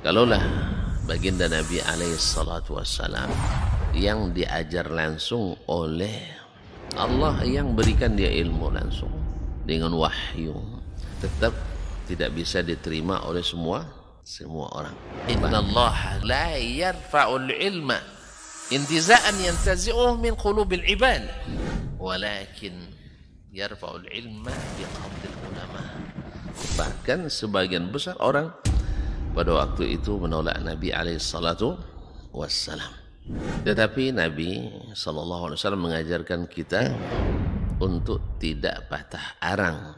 Kalaulah baginda Nabi alaihissalatu wassalam yang diajar langsung oleh Allah, yang berikan dia ilmu langsung dengan wahyu, tetap tidak bisa diterima oleh semua orang. Innallaha la yarfa'ul ilma intiza'an yantazi'uhu min qulubil ibad, walakin yarfa'ul ilma biqabdil ulama. Bahkan sebagian besar orang pada waktu itu menolak Nabi alaihissalatu wassalam. Tetapi Nabi sallallahu alaihi wasallam mengajarkan kita untuk tidak patah arang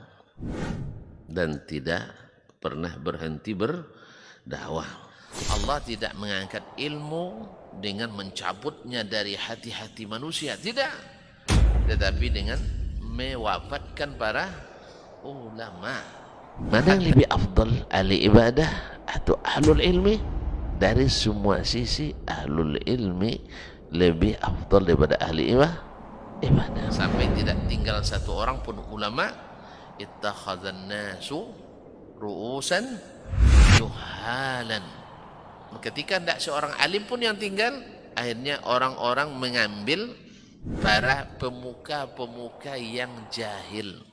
dan tidak pernah berhenti berdakwah. Allah tidak mengangkat ilmu dengan mencabutnya dari hati-hati manusia, tidak, tetapi dengan mewafatkan para ulama. Mana yang lebih afdal, ahli ibadah atau ahlul ilmi? Dari semua sisi ahlul ilmi lebih afdal daripada ahli ibadah. Sampai tidak tinggal satu orang pun ulama. Ittakhadhan nasu ru'usan juhalan. Ketika tidak seorang alim pun yang tinggal, akhirnya orang-orang mengambil para pemuka-pemuka yang jahil.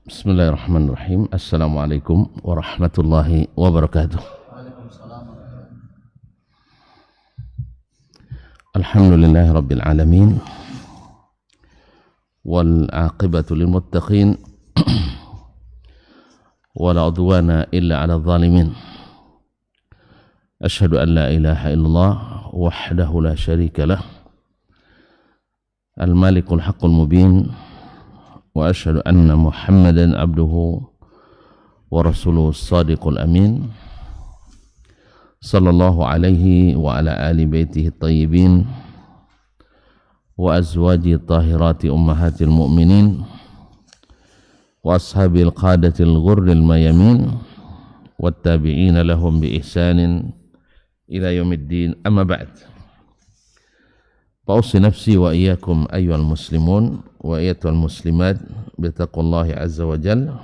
Bismillahirrahmanirrahim. Assalamualaikum warahmatullahi wabarakatuh. Alhamdulillahi rabbil alamin, wal aqibatu lil muttaqin, wala udwana illa 'alal zalimin. Asyhadu an la ilaha illallah wahdahu la syarika lah, al malikul haqqul mubin, wa asyhadu anna Muhammadan abduhu wa rasuluhu as-sadiqul amin, sallallahu alaihi wa ala ali baitihi at-tayyibin wa azwaji tahirati ummahatil mu'minin wa ashabil qadatil ghurril mayamin wat tabi'ina lahum bi ihsanin ila yaumiddin, amma ba'd. Fa'usi nafsi wa iyyakum ayyuhal muslimun wa iyyatul muslimat bitaqwallahi azza wa jalla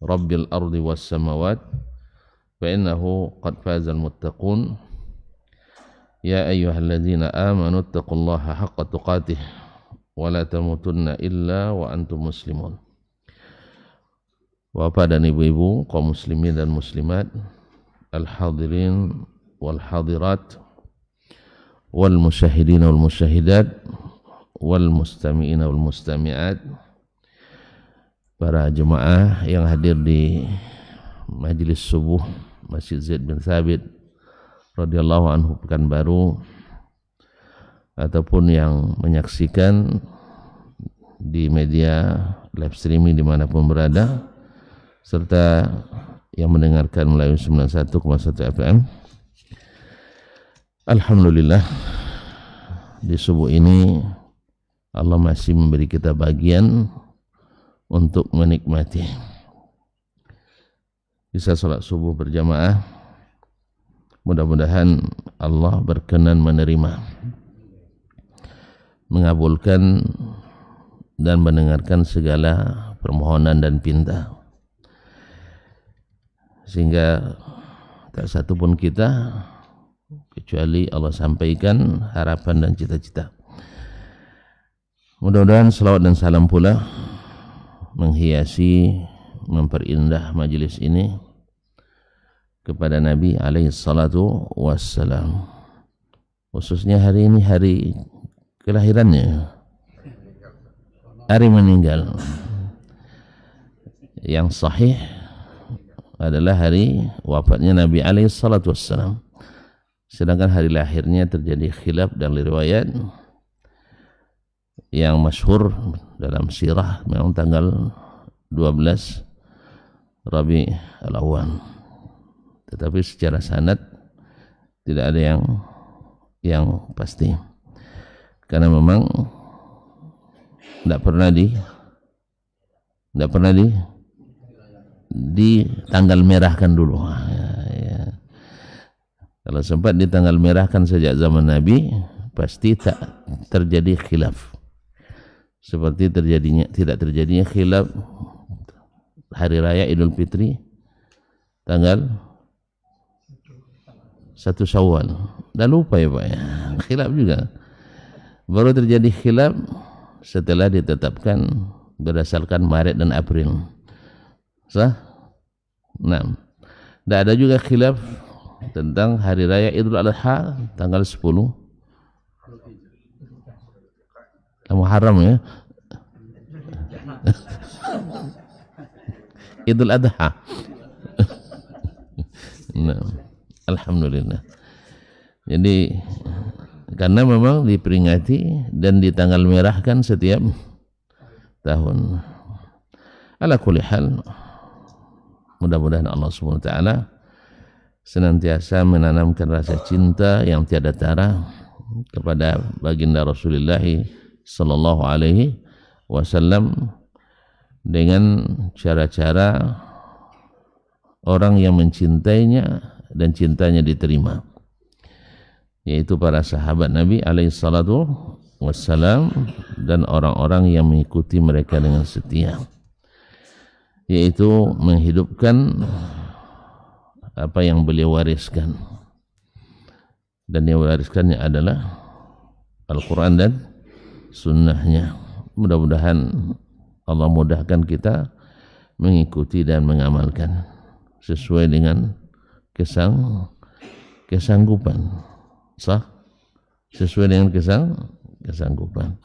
rabbil ardi was samawat fa innahu qad fazal muttaqun. Ya ayyuhalladzina amanu taqullaha haqqa tuqatih wa la tamutunna illa wa antum muslimun. Bapak dan ibu-ibu kaum muslimin dan muslimat, al-hadirin wal hadirat, wal musyahidin wal musyahidat, wal mustami'in wal mustami'at, para jemaah yang hadir di majelis subuh Masjid Zaid bin Thabit radhiyallahu anhu Pekanbaru, ataupun yang menyaksikan di media live streaming dimanapun berada, serta yang mendengarkan melalui 91,1 FM. Alhamdulillah, di subuh ini Allah masih memberi kita bagian untuk menikmati bisa salat subuh berjamaah. Mudah-mudahan Allah berkenan menerima, mengabulkan dan mendengarkan segala permohonan dan pinta, sehingga tak satu pun kita kecuali Allah sampaikan harapan dan cita-cita. Mudah-mudahan salawat dan salam pula menghiasi, memperindah majelis ini kepada Nabi alaihissalatu wassalam. Khususnya hari ini hari kelahirannya, hari meninggal. Yang sahih adalah hari wafatnya Nabi alaihissalatu wassalam. Sedangkan hari lahirnya terjadi khilaf dan riwayat. Yang masyhur dalam sirah memang tanggal 12 Rabi al-Awwal, tetapi secara sanad tidak ada yang pasti, karena memang tidak pernah di tanggal merahkan dulu. Kalau sempat di tanggal merahkan sejak zaman Nabi, pasti tak terjadi khilaf. Seperti tidak terjadinya khilaf hari raya Idul Fitri tanggal 1 Syawal. Dah lupa ya Pak ya. Khilaf juga. Baru terjadi khilaf setelah ditetapkan berdasarkan Maret dan April. Sah? Nah, tidak ada juga khilaf tentang hari raya Idul Adha tanggal 10 Muharram ya. Idul Adha. Nah, alhamdulillah. Jadi karena memang diperingati dan ditanggal merahkan setiap tahun. Ala kulli hal, mudah-mudahan Allah Subhanahu wa taala senantiasa menanamkan rasa cinta yang tiada tara kepada baginda Rasulullah sallallahu alaihi wasallam dengan cara-cara orang yang mencintainya dan cintanya diterima, yaitu para sahabat Nabi alaihi salatu wassalam dan orang-orang yang mengikuti mereka dengan setia, yaitu menghidupkan apa yang beliau wariskan, dan yang wariskannya adalah Al-Quran dan sunnahnya. Mudah-mudahan Allah mudahkan kita mengikuti dan mengamalkan sesuai dengan kesanggupan. Sah? Sesuai dengan kesanggupan.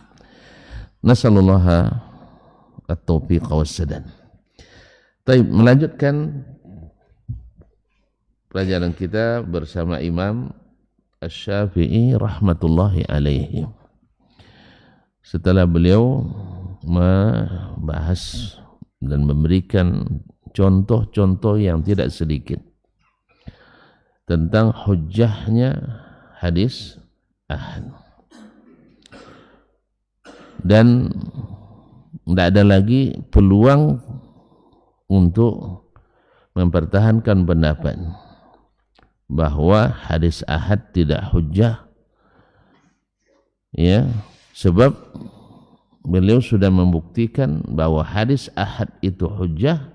Nasallallahu at-taufiq was-sadad. Baik, melanjutkan pelajaran kita bersama Imam Asy-Syafi'i rahmatullahi alaihi. Setelah beliau membahas dan memberikan contoh-contoh yang tidak sedikit tentang hujjahnya hadis ahad, dan tidak ada lagi peluang untuk mempertahankan pendapat bahwa hadis ahad tidak hujjah, ya, sebab beliau sudah membuktikan bahwa hadis ahad itu hujjah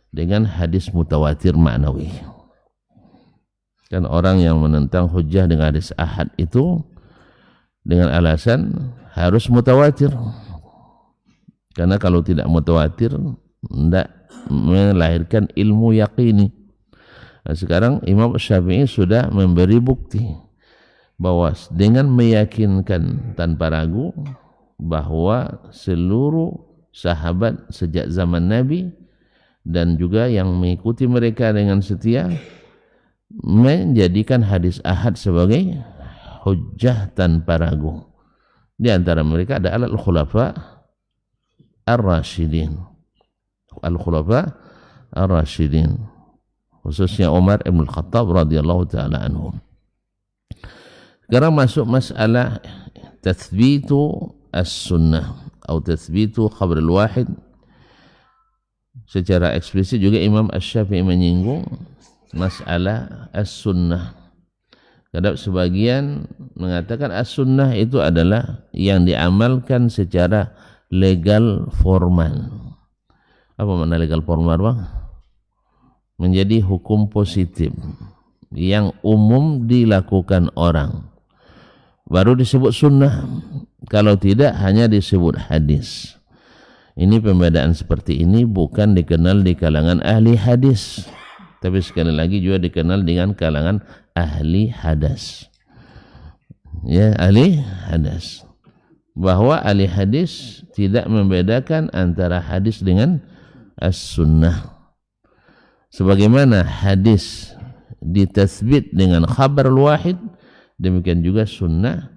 dengan hadis mutawatir ma'nawi. Dan orang yang menentang hujjah dengan hadis ahad itu dengan alasan harus mutawatir, karena kalau tidak mutawatir tidak melahirkan ilmu yaqini. Nah, sekarang Imam Syafi'i sudah memberi bukti bahwa dengan meyakinkan tanpa ragu bahwa seluruh sahabat sejak zaman Nabi dan juga yang mengikuti mereka dengan setia menjadikan hadis ahad sebagai hujjah tanpa ragu. Di antara mereka ada al-khulafa ar-rasyidin, khususnya Umar ibn Khattab radhiyallahu ta'ala anhum. Sekarang masuk masalah tathbitu as-sunnah atau tathbitu khabar al-wahid. Secara eksplisit juga Imam Asy-Syafi'i menyinggung masalah as-sunnah. Kadang sebagian mengatakan as-sunnah itu adalah yang diamalkan secara legal formal. Apa makna legal formal, Bang? Menjadi hukum positif yang umum dilakukan orang, baru disebut sunnah. Kalau tidak hanya disebut hadis. Ini pembedaan seperti ini bukan dikenal di kalangan ahli hadis, tapi sekali lagi juga dikenal dengan kalangan ahli hadas. Ya, ahli hadas. Bahwa ahli hadis tidak membedakan antara hadis dengan as-sunnah. Sebagaimana hadis ditasbit dengan khabar wahid, demikian juga sunnah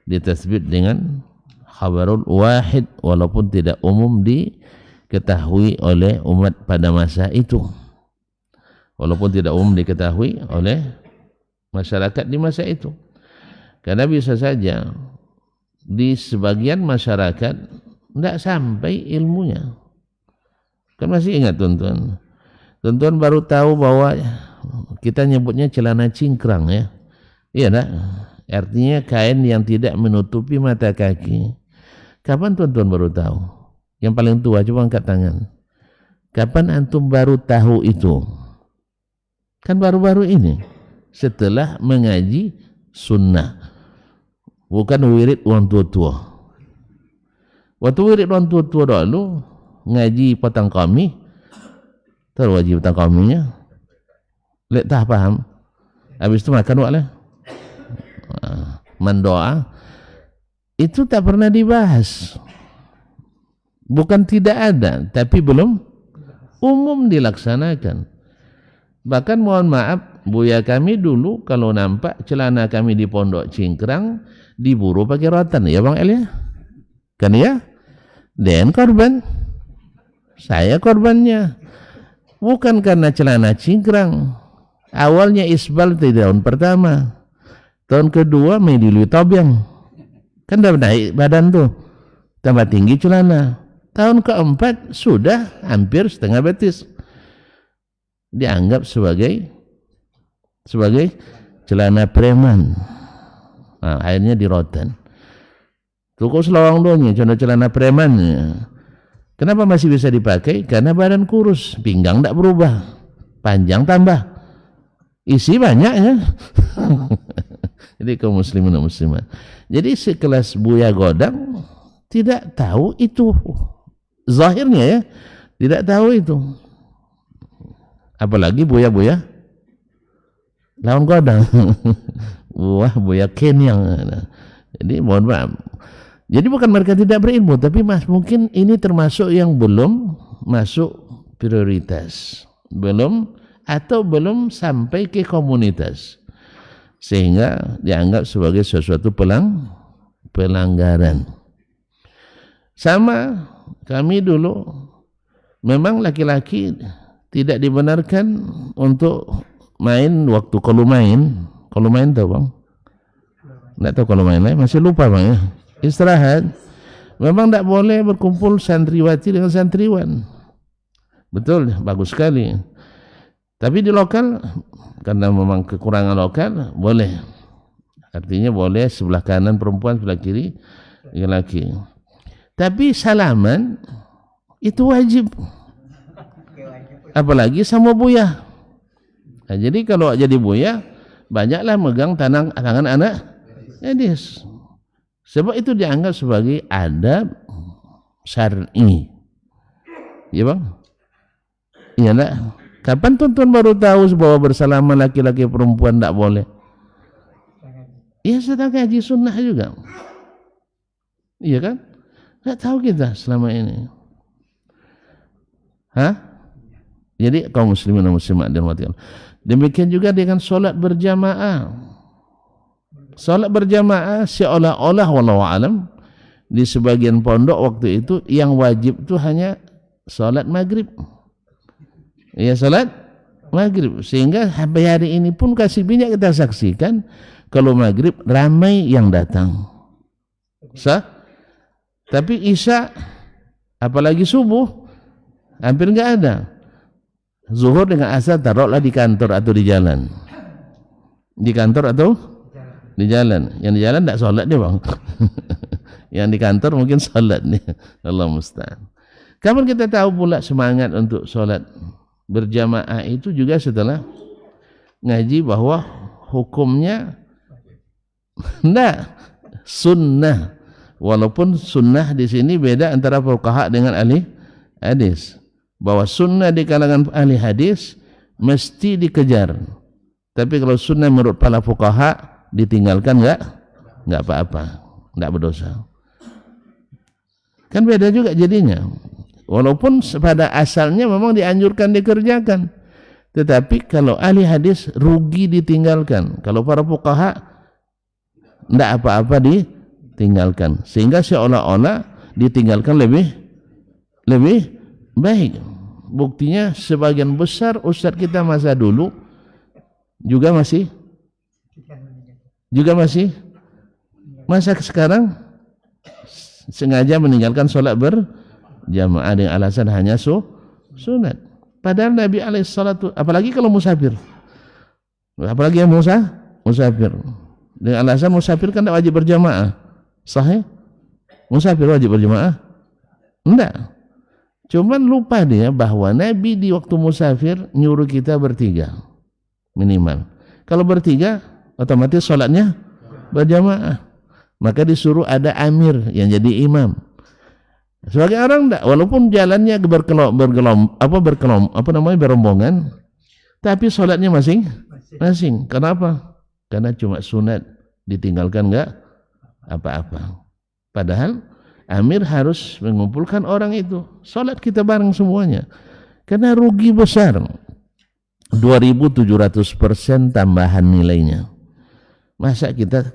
ditasbit dengan khabarul wahid, walaupun tidak umum diketahui oleh umat pada masa itu, walaupun tidak umum diketahui oleh masyarakat di masa itu. Karena bisa saja di sebagian masyarakat tidak sampai ilmunya. Kan masih ingat tuan-tuan baru tahu bahwa kita nyebutnya celana cingkrang, ya, iya tak? Artinya kain yang tidak menutupi mata kaki. Kapan tuan-tuan baru tahu? Yang paling tua coba angkat tangan. Kapan antum baru tahu itu? Kan baru-baru ini, setelah mengaji sunnah, bukan wirid orang tua-tua. Waktu wirid orang tua-tua dulu ngaji petang kami, tahu wajib petang kaminya, lek tak paham, habis itu makan wak lah, mendoa, itu tak pernah dibahas. Bukan tidak ada, tapi belum umum dilaksanakan. Bahkan mohon maaf, buya kami dulu kalau nampak celana kami di Pondok Cingkrang diburu pakai rotan, ya Bang El ya? Kan ya? Dan korban, saya korbannya. Bukan karena celana cingkrang. Awalnya isbal di tahun pertama, tahun kedua medilui tobyang, kan udah naik badan tuh, tambah tinggi celana. Tahun keempat sudah hampir setengah betis, dianggap sebagai celana preman. Nah, akhirnya dirotan. Tuku selawang donya celana preman. Kenapa masih bisa dipakai? Karena badan kurus, pinggang tak berubah, panjang tambah, isi banyak ya. Jadi kaum muslimin dan muslimat, jadi sekelas Buya Godang tidak tahu itu, zahirnya ya, tidak tahu itu. Apalagi Buya-buya lawan Godang. Wah, Buya Kenyang. Jadi mohon maaf. Jadi bukan mereka tidak berilmu, tapi mungkin ini termasuk yang belum masuk prioritas, belum atau belum sampai ke komunitas, sehingga dianggap sebagai sesuatu pelanggaran. Sama kami dulu, memang laki-laki tidak dibenarkan untuk main waktu kalau main tahu Bang? Tidak tahu kalau main, masih lupa Bang ya. Istirahat, memang tidak boleh berkumpul santriwati dengan santriwan. Betul, bagus sekali. Tapi di lokal, karena memang kekurangan lokal, boleh. Artinya boleh sebelah kanan perempuan, sebelah kiri laki-laki. Tapi salaman itu wajib, apalagi sama buya. Nah, jadi kalau jadi buya, banyaklah megang tangan anak gadis. Sebab itu dianggap sebagai adab syar'i. Ya Bang? Iyalah. Kapan tuan-tuan baru tahu bahwa bersalaman laki-laki perempuan tak boleh? Ya sedang ngaji sunnah juga. Iya kan? Tak tahu kita selama ini. Jadi kaum muslimin dan muslimat dirahmati Allah. Demikian juga dengan solat berjamaah. Salat berjamaah seolah-olah wallahu alam di sebagian pondok waktu itu yang wajib itu hanya salat maghrib. Ya salat maghrib, sehingga sampai hari ini pun kasih banyak kita saksikan kalau maghrib ramai yang datang. Tapi isya apalagi subuh hampir enggak ada. Zuhur dengan asar taruhlah di kantor atau di jalan. Di kantor atau di jalan. Yang di jalan tak solat dia Bang. Yang di kantor mungkin solat nih. Allah musta'an. Kapan kita tahu pula semangat untuk solat berjamaah itu juga setelah ngaji bahwa hukumnya enggak sunnah. Walaupun sunnah di sini beda antara fuqaha dengan ahli hadis. Bahwa sunnah di kalangan ahli hadis mesti dikejar. Tapi kalau sunnah menurut para fuqaha ditinggalkan enggak apa-apa, enggak berdosa. Kan beda juga jadinya. Walaupun pada asalnya memang dianjurkan dikerjakan, tetapi kalau ahli hadis rugi ditinggalkan. Kalau para fuqaha enggak apa-apa ditinggalkan, sehingga seolah-olah ditinggalkan lebih baik. Buktinya sebagian besar ustaz kita masa dulu juga masih masa sekarang sengaja meninggalkan sholat berjamaah dengan alasan hanya sunat. Padahal Nabi alaihissalatu, apalagi kalau musafir, apalagi yang musafir dengan alasan musafir kan tidak wajib berjamaah. Sahih? Musafir wajib berjamaah? Enggak. Cuman lupa dia bahwa Nabi di waktu musafir nyuruh kita bertiga minimal. Kalau bertiga otomatis sholatnya berjamaah. Maka disuruh ada amir yang jadi imam. Sebagai orang enggak, walaupun jalannya berombongan, tapi sholatnya masing-masing. Kenapa? Karena cuma sunat, ditinggalkan enggak apa-apa. Padahal amir harus mengumpulkan orang itu. Sholat kita bareng semuanya. Karena rugi besar. 2.700% tambahan nilainya. Masa kita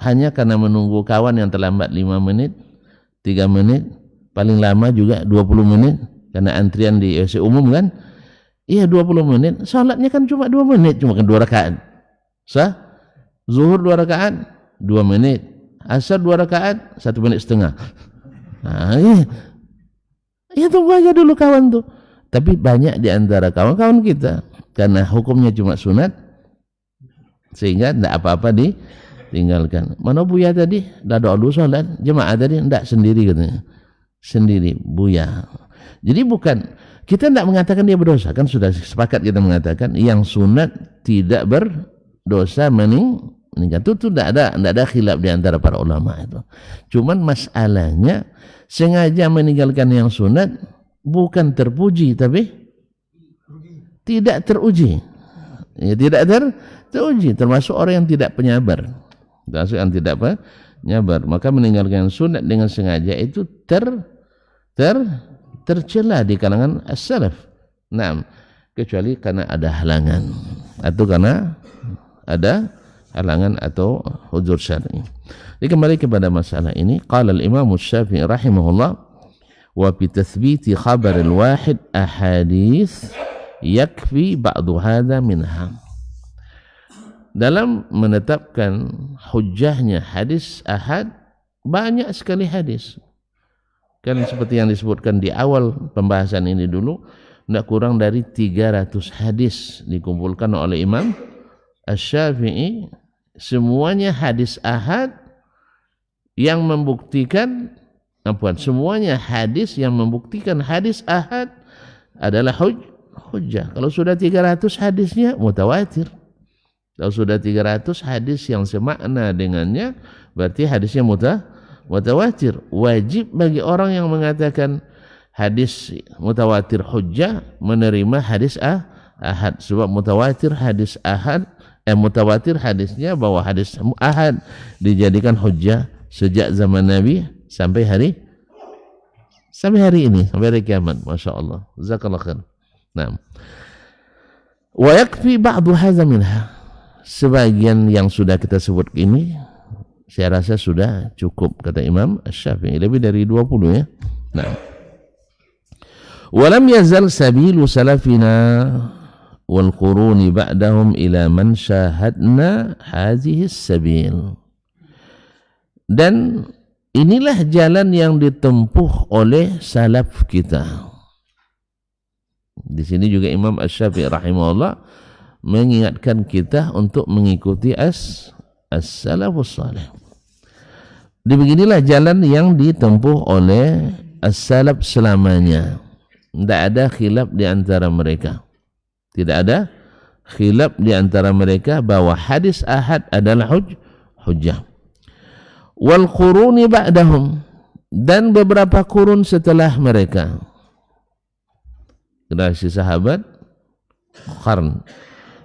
hanya karena menunggu kawan yang terlambat 5 menit, 3 menit, paling lama juga 20 menit, karena antrian di WC umum kan, iya 20 menit, salatnya kan cuma 2 menit, cuma kan 2 rakaat. Sah? Zuhur 2 rakaat, 2 menit. Asar 2 rakaat, 1 menit setengah. Nah, iya tunggu aja dulu kawan tuh. Tapi banyak di antara kawan-kawan kita, karena hukumnya cuma sunat, sehingga tidak apa-apa ditinggalkan. Mana Buya tadi? Dah doa dulu salat. Jemaah tadi? Tidak, sendiri katanya. Sendiri, Buya. Jadi bukan, kita tidak mengatakan dia berdosa. Kan sudah sepakat kita mengatakan, yang sunat tidak berdosa meninggal. Itu tidak ada khilaf di antara para ulama itu. Cuman masalahnya, sengaja meninggalkan yang sunat, bukan terpuji, tapi tidak teruji. Ya, tidak teruji, termasuk orang yang tidak penyabar. Termasuk yang tidak penyabar, maka meninggalkan sunat dengan sengaja itu tercela di kalangan as-salaf. Nah, kecuali karena ada halangan atau karena ada halangan atau uzur syar'i. Jadi kembali kepada masalah ini, qala al-Imam Asy-Syafi'i rahimahullah, wa bi tathbiti khabar al-wahid ahadits yakfi ba'du hadza minha. Dalam menetapkan hujjahnya hadis ahad, banyak sekali hadis. Kan seperti yang disebutkan di awal pembahasan ini dulu, tidak kurang dari 300 hadis dikumpulkan oleh Imam Asy-Syafi'i, semuanya hadis ahad yang membuktikan semuanya hadis yang membuktikan hadis ahad adalah hujjah. Kalau sudah 300 hadisnya mutawatir. Kalau sudah 300 hadis yang semakna dengannya, berarti hadisnya mutawatir. Wajib bagi orang yang mengatakan hadis mutawatir hujjah menerima hadis ahad. Sebab mutawatir hadis ahad, mutawatir hadisnya bahwa hadis ahad dijadikan hujjah sejak zaman Nabi sampai hari ini, sampai hari kiamat. Masya Allah, jazakallahu khair. Nah, wa yakfi ba'du hadza minha. Sebagian yang sudah kita sebut ini saya rasa sudah cukup, kata Imam Asy-Syafi'i, lebih dari 20 ya. Nah, walam yazal sabilu salafina wal quruni ba'dahum ila man syahadna hadhihi sabil. Dan inilah jalan yang ditempuh oleh salaf kita. Di sini juga Imam Asy-Syafi'i rahimahullah mengingatkan kita untuk mengikuti as-salafus salih. Beginilah jalan yang ditempuh oleh as-salaf selamanya. Tidak ada khilaf di antara mereka. Tidak ada khilaf di antara mereka bahwa hadis ahad adalah hujjah. Wal quruni ba'dahum, dan beberapa kurun setelah mereka. Generasi sahabat qarn,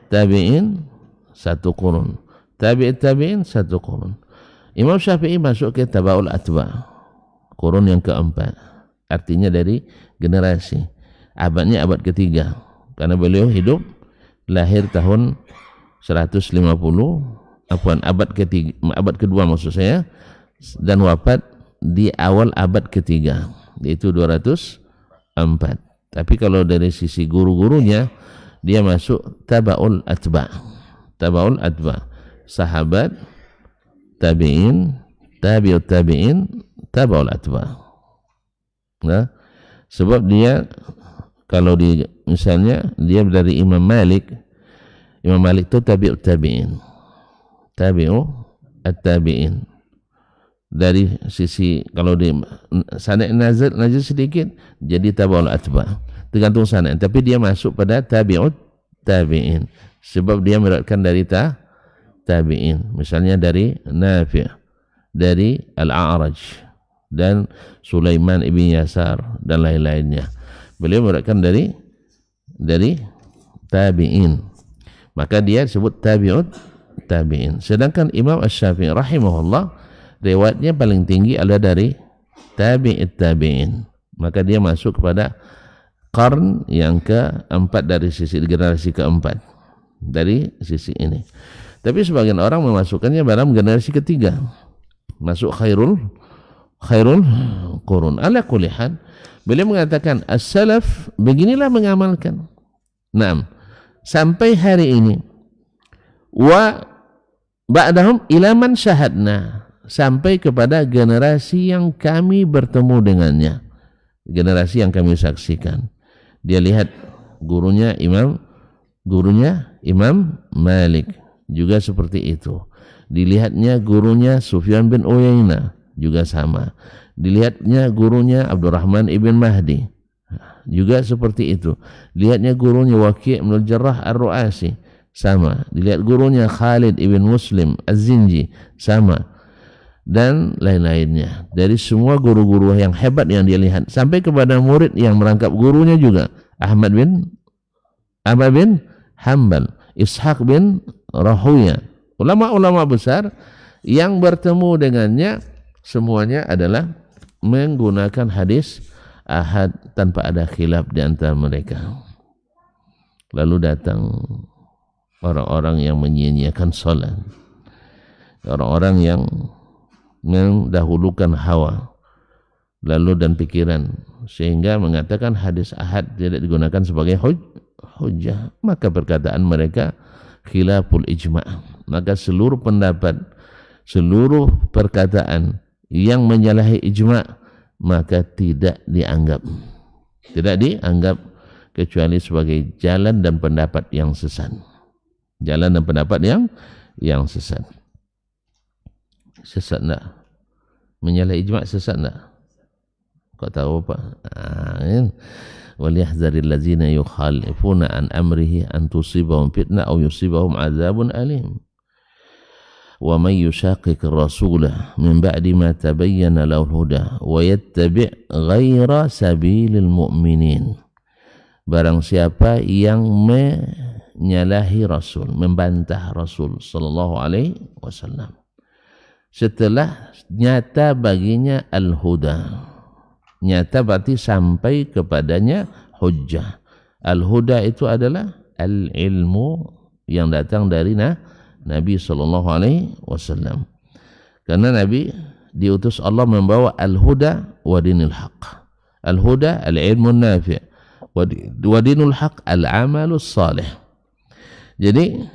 tabi'in satu kurun, tabi'in satu kurun. Imam Syafi'i masuk ke tabaul atba, kurun yang keempat, artinya dari generasi. Abadnya abad ketiga, karena beliau hidup lahir tahun 150, abad kedua maksud saya, dan wafat di awal abad ketiga, yaitu 204. Tapi kalau dari sisi guru-gurunya, dia masuk tabaul atba, sahabat, tabi'in, tabi'ut tabi'in, tabaul atba. Nah, sebab dia kalau misalnya dia dari Imam Malik itu tabi'ut tabi'in, tabi'ut tabi'in. dari sisi kalau di sanad nazil sedikit jadi tabaul atba, tergantung sanad, tapi dia masuk pada tabi'ut tabi'in sebab dia meriwayatkan dari tabi'in, misalnya dari Nafi', dari Al-A'raj dan Sulaiman ibn Yasar dan lain-lainnya. Beliau meriwayatkan dari tabi'in, maka dia disebut tabi'ut tabi'in. Sedangkan Imam Asy-Syafi'i rahimahullah riwayatnya paling tinggi adalah dari tabi'it tabi'in, maka dia masuk kepada qarn yang keempat dari sisi generasi keempat dari sisi ini. Tapi sebagian orang memasukkannya dalam generasi ketiga, masuk khairul qurun. Ala kulli hal, beliau mengatakan as-salaf beginilah mengamalkan. Naam, sampai hari ini wa ba'dahum ila man syahadna, sampai kepada generasi yang kami bertemu dengannya, generasi yang kami saksikan. Dia lihat gurunya Imam Malik juga seperti itu, dilihatnya gurunya Sufyan bin Uyainah juga sama, dilihatnya gurunya Abdurrahman ibn Mahdi juga seperti itu, lihatnya gurunya Waqi' bin Jarrah Ar-Ru'asi sama, dilihat gurunya Khalid ibn Muslim Az-Zinji sama, dan lain-lainnya. Dari semua guru-guru yang hebat yang dia lihat, sampai kepada murid yang merangkap gurunya juga, Ahmad bin Hanbal, Ishaq bin Rahuya, ulama-ulama besar yang bertemu dengannya semuanya adalah menggunakan hadis ahad tanpa ada khilaf di antara mereka. Lalu datang orang-orang yang menyia-nyiakan salat, orang-orang yang mendahulukan hawa lalu dan pikiran, sehingga mengatakan hadis ahad tidak digunakan sebagai hujjah, maka perkataan mereka khilaful ijma', maka seluruh pendapat, seluruh perkataan yang menyalahi ijma' maka tidak dianggap kecuali sebagai jalan dan pendapat yang sesat, yang sesat. Sesat enggak? Menyalahi ijma' sesat enggak? Kau tahu apa? Waliyahzaril ladzina yukhalifuna an amrihi an tusibahum fitnah aw yusibahum adzabun alim. Wa may yushaqiqir rasula min ba'di ma tabayyana lahul huda wa yattabi' ghaira sabilil mu'minin. Barang siapa yang menyalahi Rasul, membantah Rasul sallallahu alaihi wasallam setelah nyata baginya al-huda, nyata berarti sampai kepadanya hujjah. Al-huda itu adalah al-ilmu yang datang dari Nabi sallallahu alaihi wasallam. Karena Nabi diutus Allah membawa al-huda wa dinil haq. Al-huda al-ilmu nafi' wa dinul haq al-amalus salih. Jadi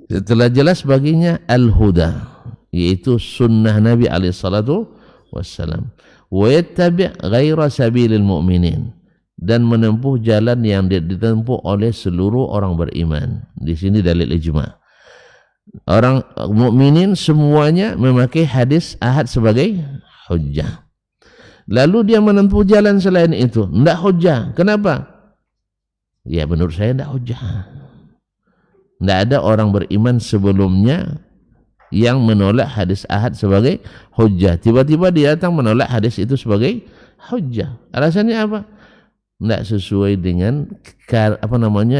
setelah jelas baginya al-huda, yaitu sunnah Nabi alaihi salatu wassalam, wa yattabi' ghaira sabilil mu'minin, dan menempuh jalan yang ditempuh oleh seluruh orang beriman. Di sini dalil ijma'. Orang mukminin semuanya memakai hadis ahad sebagai hujjah. Lalu dia menempuh jalan selain itu, tidak hujjah. Kenapa? Ya menurut saya tidak hujjah. Tidak ada orang beriman sebelumnya yang menolak hadis ahad sebagai hujjah. Tiba-tiba dia datang menolak hadis itu sebagai hujjah. Alasannya apa? Tidak sesuai dengan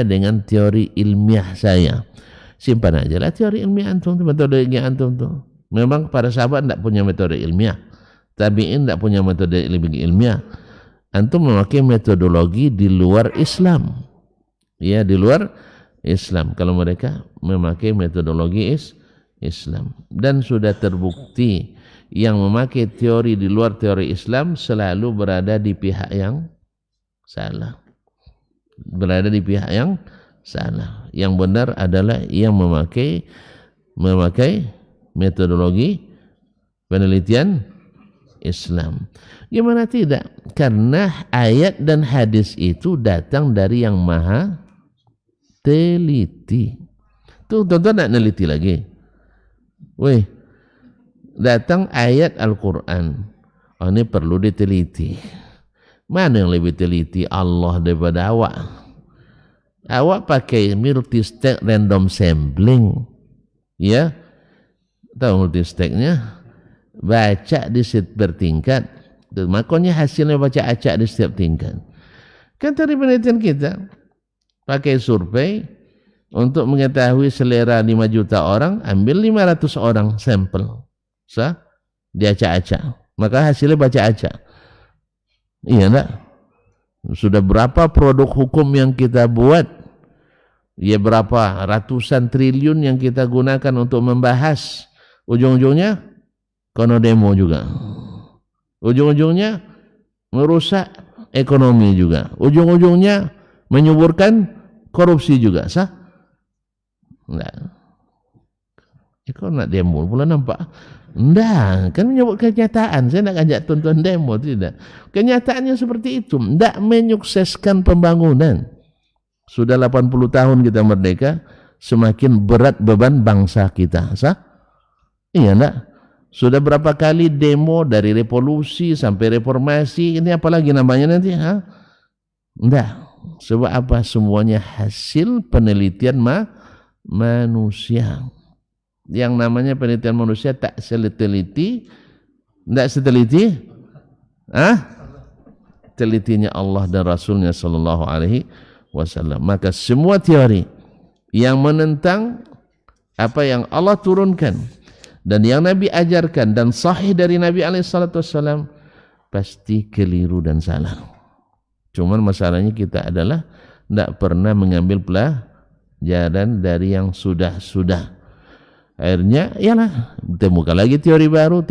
dengan teori ilmiah saya. Simpan aja lah teori ilmiah antum, metode ilmiah antum tuh. Memang para sahabat tidak punya metode ilmiah, tabi'in tidak punya metode ilmiah. Antum memakai metodologi di luar Islam. Ya, di luar Islam. Kalau mereka memakai metodologi Islam, dan sudah terbukti yang memakai teori di luar teori Islam selalu berada di pihak yang salah. Berada di pihak yang salah. Yang benar adalah yang memakai metodologi penelitian Islam. Gimana tidak? Karena ayat dan hadis itu datang dari yang maha teliti. Tuh tuan-tuan nak neliti lagi. Weh, datang ayat Al-Quran. Oh, ini perlu diteliti. Mana yang lebih teliti, Allah daripada awak? Awak pakai multi-stack random sampling, ya, tahu multi-stacknya? Baca di setiap bertingkat, makanya hasilnya baca acak di setiap tingkat. Kan dari penelitian kita pakai survei untuk mengetahui selera 5 juta orang, ambil 500 orang sampel, diacak-acak, maka hasilnya baca acak. Iya enggak? Sudah berapa produk hukum yang kita buat, ya berapa ratusan triliun yang kita gunakan untuk membahas, ujung-ujungnya kono demo juga, ujung-ujungnya merusak ekonomi juga, ujung-ujungnya menyuburkan korupsi juga, enggak. Kau nak demo pula nampak? Enggak, kan menyebut kenyataan. Saya nak ajak tonton demo, tidak. Kenyataannya seperti itu. Enggak menyukseskan pembangunan. Sudah 80 tahun kita merdeka, semakin berat beban bangsa kita. Iya enggak? Sudah berapa kali demo dari revolusi sampai reformasi, ini apalagi namanya nanti? Enggak. Sebab apa? Semuanya hasil penelitian manusia. Yang namanya penelitian manusia tak seteliti, tidak seteliti, telitinya Allah dan Rasulnya Sallallahu Alaihi Wasallam. Maka semua teori yang menentang apa yang Allah turunkan dan yang Nabi ajarkan dan sahih dari Nabi Alaihi Wasallam pasti keliru dan salah. Cuman masalahnya kita adalah tidak pernah mengambil pelajaran dari yang sudah-sudah. Akhirnya ialah temukan lagi teori baru,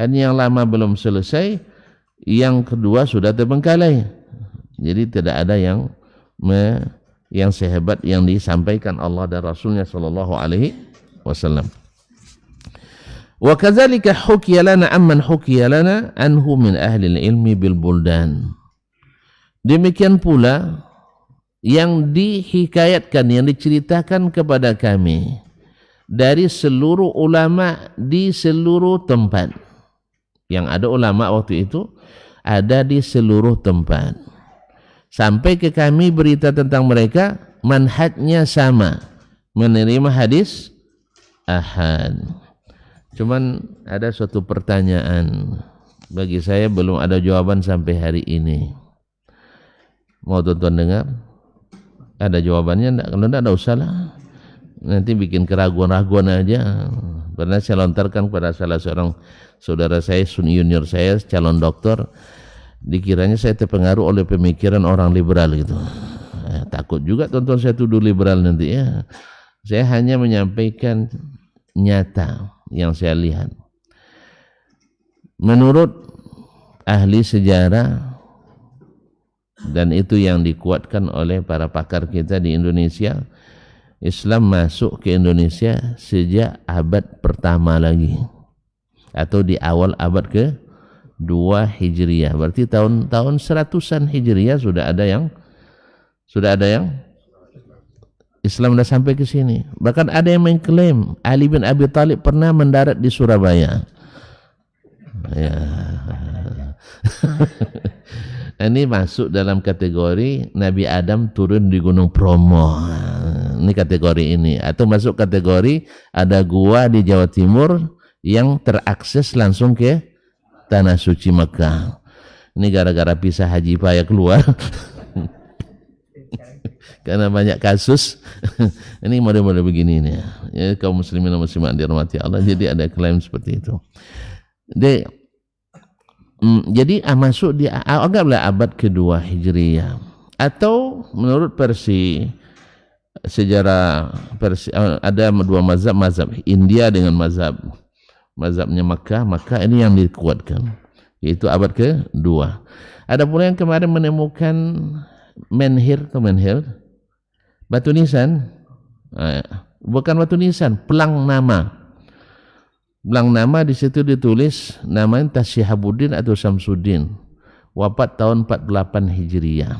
dan yang lama belum selesai, yang kedua sudah terbengkalai. Jadi tidak ada yang sehebat yang disampaikan Allah dan Rasulnya Sallallahu Alaihi Wasallam. Wa kadzalika hukiya lana amman hukiya lana anhu min ahli ilmi bil buldan. Demikian pula yang dihikayatkan, yang diceritakan kepada kami dari seluruh ulama di seluruh tempat. Yang ada ulama waktu itu ada di seluruh tempat. Sampai ke kami berita tentang mereka, manhajnya sama, menerima hadis ahad. Cuman ada suatu pertanyaan, bagi saya belum ada jawaban sampai hari ini. Mau tonton dengar? Ada jawabannya enggak? Kalau enggak, ada usahlah. Nanti bikin keraguan-raguan aja. Pernah saya lontarkan kepada salah seorang saudara saya, junior saya, calon doktor, dikiranya saya terpengaruh oleh pemikiran orang liberal gitu. Takut juga tonton saya tuduh liberal nanti ya. Saya hanya menyampaikan nyata yang saya lihat. Menurut ahli sejarah, dan itu yang dikuatkan oleh para pakar kita di Indonesia, Islam masuk ke Indonesia sejak abad pertama lagi, atau di awal abad ke-2 Hijriah. Berarti tahun-tahun 100-an Hijriah sudah ada yang Islam sudah sampai ke sini. Bahkan ada yang mengklaim Ali bin Abi Thalib pernah mendarat di Surabaya. Ya. Ini masuk dalam kategori Nabi Adam turun di Gunung Bromo. Ini kategori ini. Atau masuk kategori ada gua di Jawa Timur yang terakses langsung ke Tanah Suci Mekah. Ini gara-gara pisah haji payah keluar. Karena banyak kasus. Ini model-model begini nih. Ya, kaum muslimin dan muslimat dirahmati Allah. Jadi ada klaim seperti itu. Jadi masuk di anggaplah abad ke-2 Hijriah, atau menurut versi sejarah ada dua mazhab India dengan mazhabnya Makkah ini yang dikuatkan, yaitu abad ke-2. Ada pula yang kemarin menemukan menhir batu nisan, bukan batu nisan, pelang nama. Belang nama di situ ditulis namanya Tasyihabuddin atau Samsuddin, wafat tahun 48 Hijriah.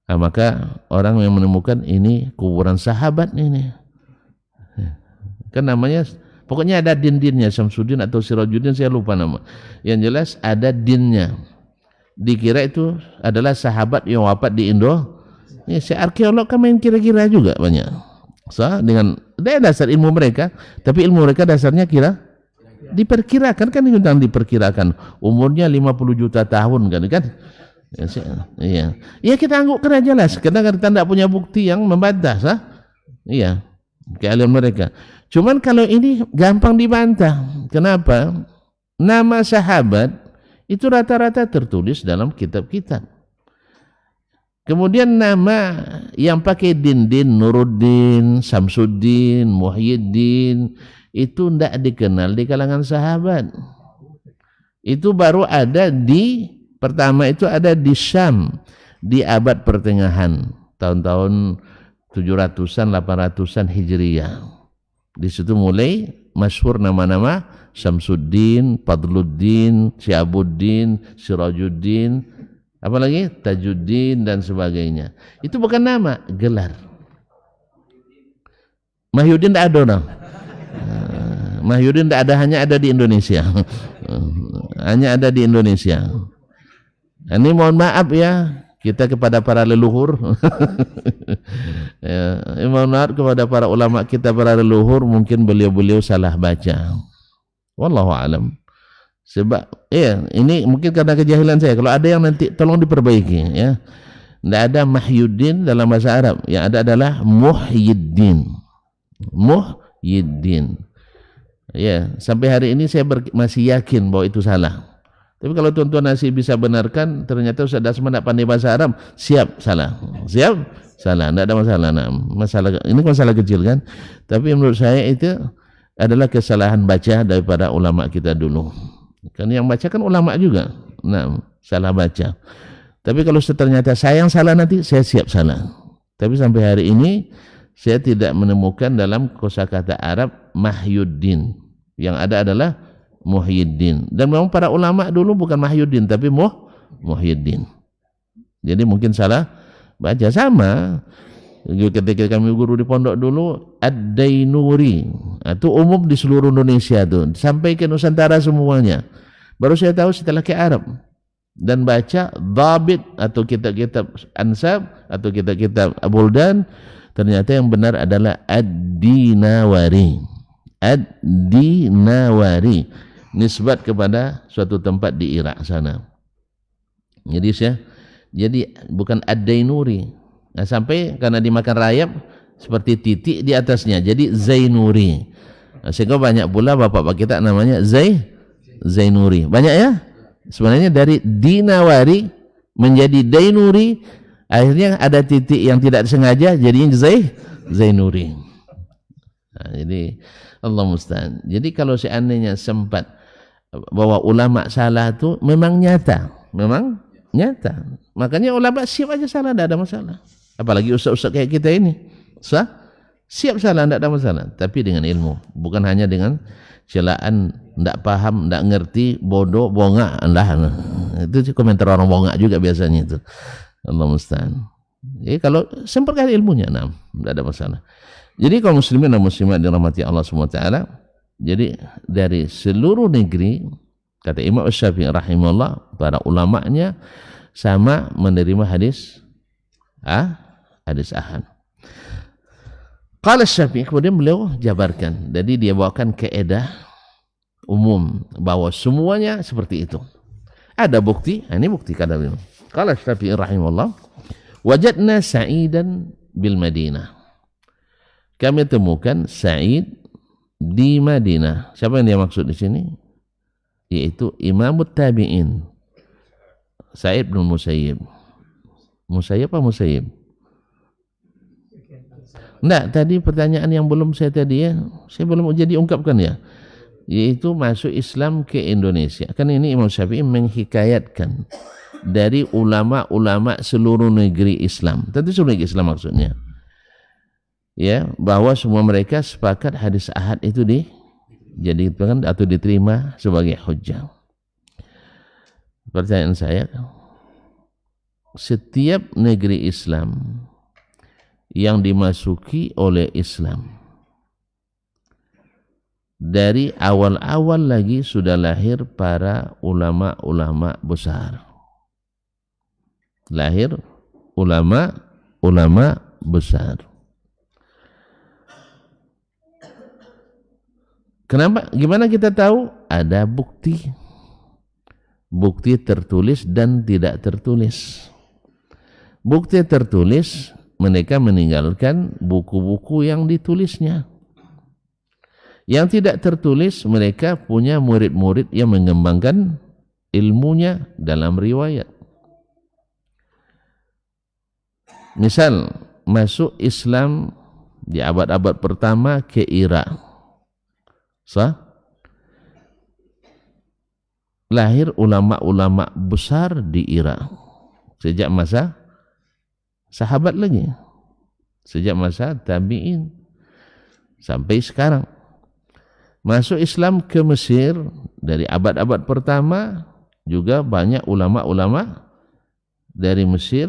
Nah, maka orang yang menemukan ini kuburan sahabat ini, kan namanya Pokoknya ada din-dinnya, Syamsuddin atau Sirajuddin, saya lupa nama. Yang jelas ada dinnya. Dikira itu adalah sahabat yang wafat di Indo. Ya, si arkeolog kan main kira-kira juga banyak. Dengan dasar ilmu mereka, tapi ilmu mereka dasarnya diperkirakan kan, yang diperkirakan umurnya 50 juta tahun kan. Iya. Ya kita anggapkan aja lah, karena kita tidak punya bukti yang membantah, iya, keahlian mereka. Cuman kalau ini gampang dibantah. Kenapa? Nama sahabat itu rata-rata tertulis dalam kitab-kitab. Kemudian nama yang pakai din, Nuruddin, Samsuddin, Muhyiddin, itu tidak dikenal di kalangan sahabat. Itu baru ada pertama itu ada di Syam di abad pertengahan, tahun-tahun 700-an, 800-an Hijriyah. Di situ mulai masyhur nama-nama Syamsuddin, Fadluddin, Syiabuddin, Sirajuddin, apalagi Tajuddin dan sebagainya. Itu bukan nama, gelar. Mahyudin tidak ada orang. Mahyudin tidak ada, hanya ada di Indonesia. Hanya ada di Indonesia. Ini mohon maaf ya, kita kepada para leluhur. Ya, mohon maaf kepada para ulama kita, para leluhur, mungkin beliau-beliau salah baca. Wallahu alam. Sebab ya ini mungkin karena kejahilan saya. Kalau ada yang nanti tolong diperbaiki ya. Tidak ada Mahyuddin dalam bahasa Arab. Yang ada adalah Muhyiddin. Muhyiddin. Ya, sampai hari ini saya masih yakin bahwa itu salah. Tapi kalau tuan-tuan masih bisa benarkan, ternyata Ustaz Dasman tidak pandai bahasa Arab, siap salah. Siap salah, tidak ada masalah. Nah, ini masalah kecil kan. Tapi menurut saya itu adalah kesalahan baca daripada ulama kita dulu. Kan yang baca kan ulama juga. Nah, salah baca. Tapi kalau ternyata saya yang salah, nanti saya siap salah. Tapi sampai hari ini saya tidak menemukan dalam kosakata Arab Mahyuddin. Yang ada adalah Muhyiddin. Dan memang para ulama dulu bukan Mahyuddin tapi Muhyiddin. Jadi mungkin salah baca. Sama ketika kami guru di pondok dulu, Ad-Dainuri itu umum di seluruh Indonesia tuh, sampai ke Nusantara semuanya. Baru saya tahu setelah ke Arab dan baca Dhabit atau kitab-kitab Ansab atau kitab-kitab Buldan, ternyata yang benar adalah Ad-Dinawari. Ad-Dinawari, nisbat kepada suatu tempat di Irak sana. Jadi bukan Ad-Dainuri. Nah, sampai karena dimakan rayap seperti titik di atasnya, jadi Zainuri. Nah, sehingga banyak pula bapak-bapak kita namanya Zainuri. Banyak ya. Sebenarnya dari Dinawari menjadi Dainuri, akhirnya ada titik yang tidak sengaja jadinya Zainuri. Nah, jadi Allah musta'an. Jadi kalau seandainya sempat bahwa ulama salah itu memang nyata. Makanya ulama siap aja salah, tidak ada masalah. Apalagi ustaz-ustaz kayak kita ini, siap salah, tidak ada masalah. Tapi dengan ilmu, bukan hanya dengan celaan, tidak paham, tidak ngerti, bodoh, bongak. Itu komentar orang bongak juga biasanya itu. Allah musta'an. Jadi kalau sempurna ilmunya, tidak ada masalah. Jadi kaum muslimin dan muslimat dirahmati Allah SWT, jadi dari seluruh negeri, kata Imam Syafi'i rahimahullah, para ulamanya sama menerima hadis ahad. Qala Syafi'i, kemudian beliau jabarkan. Jadi dia bawakan kaedah umum bahwa semuanya seperti itu. Ada bukti, ini bukti kata beliau. Qala Syafi'i rahimahullah, wajadna Sa'idan bil Madinah. Kami temukan Sa'id di Madinah. Siapa yang dia maksud di sini? Yaitu Imam Tabi'in, Sa'id bin Musayyib. Musayyib apa Musayyib? Enggak, tadi pertanyaan yang belum saya belum jadi ungkapkan ya. Yaitu masuk Islam ke Indonesia. Kan ini Imam Syafi'i menghikayatkan dari ulama-ulama seluruh negeri Islam. Tentu seluruh negeri Islam maksudnya. Ya, bahwa semua mereka sepakat hadis ahad itu dijadikan atau diterima sebagai hujjah. Pertanyaan saya, setiap negeri Islam yang dimasuki oleh Islam dari awal-awal lagi sudah lahir para ulama-ulama besar. Lahir ulama-ulama besar. Kenapa? Gimana kita tahu? Ada bukti. Bukti tertulis dan tidak tertulis. Bukti tertulis, mereka meninggalkan buku-buku yang ditulisnya. Yang tidak tertulis, mereka punya murid-murid yang mengembangkan ilmunya dalam riwayat. Misal, masuk Islam di abad-abad pertama ke Irak. Lahir ulama-ulama besar di Irak. Sejak masa sahabat lagi. Sejak masa tabi'in. Sampai sekarang. Masuk Islam ke Mesir dari abad-abad pertama juga banyak ulama-ulama dari Mesir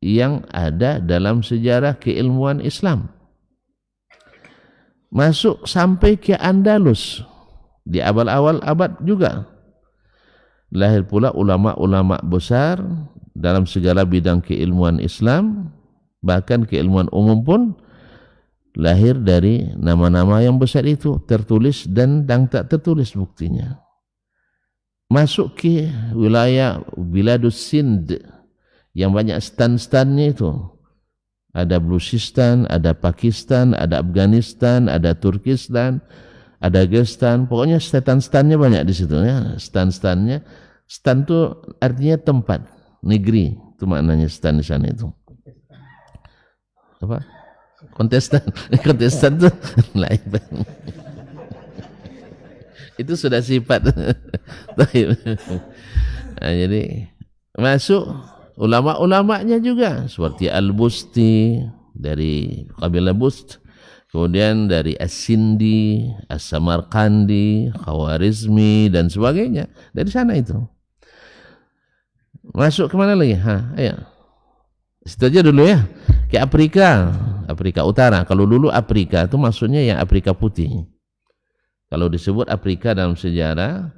yang ada dalam sejarah keilmuan Islam. Masuk sampai ke Andalus di awal-awal abad juga. Lahir pula ulama-ulama besar dalam segala bidang keilmuan Islam, bahkan keilmuan umum pun lahir dari nama-nama yang besar itu, tertulis dan tak tertulis buktinya. Masuk ke wilayah Biladus Sind yang banyak stan-stannya itu. Ada Baluchistan, ada Pakistan, ada Afghanistan, ada Turkistan, ada Gestan. Pokoknya stan-stannya banyak di situ ya. Stan-stannya, stan itu artinya tempat, negeri. Itu maknanya stan di sana itu. Apa? Kontestan itu lain. Itu sudah sifat. Nah, jadi masuk ulama-ulamanya juga seperti Al-Busti dari kabilah Bust, kemudian dari As-Sindi, As-Samarkandi, Khawarizmi dan sebagainya, dari sana itu. Masuk kemana lagi? Ayo. Situ aja dulu ya. Ke Afrika Utara. Kalau dulu Afrika itu maksudnya yang Afrika putih. Kalau disebut Afrika dalam sejarah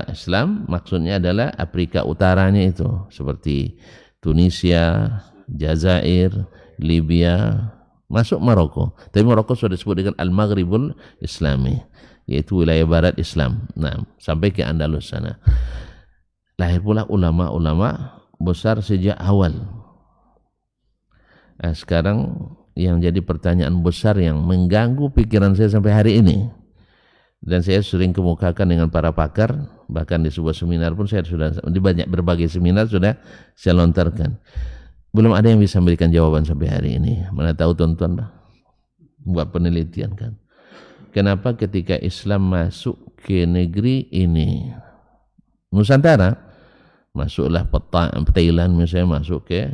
Islam, maksudnya adalah Afrika Utaranya itu, seperti Tunisia, Jazair, Libya, masuk Maroko. Tapi Maroko sudah disebut dengan Al-Maghribul Islami, yaitu wilayah barat Islam. Nah, sampai ke Andalus sana. Lahir pula ulama-ulama besar sejak awal. Nah, sekarang yang jadi pertanyaan besar yang mengganggu pikiran saya sampai hari ini, dan saya sering kemukakan dengan para pakar, bahkan di sebuah seminar pun saya sudah, di banyak berbagai seminar sudah saya lontarkan. Belum ada yang bisa memberikan jawaban sampai hari ini. Mana tahu tuan-tuan buat penelitian kan. Kenapa ketika Islam masuk ke negeri ini, Nusantara, masuklah Thailand misalnya, masuk ke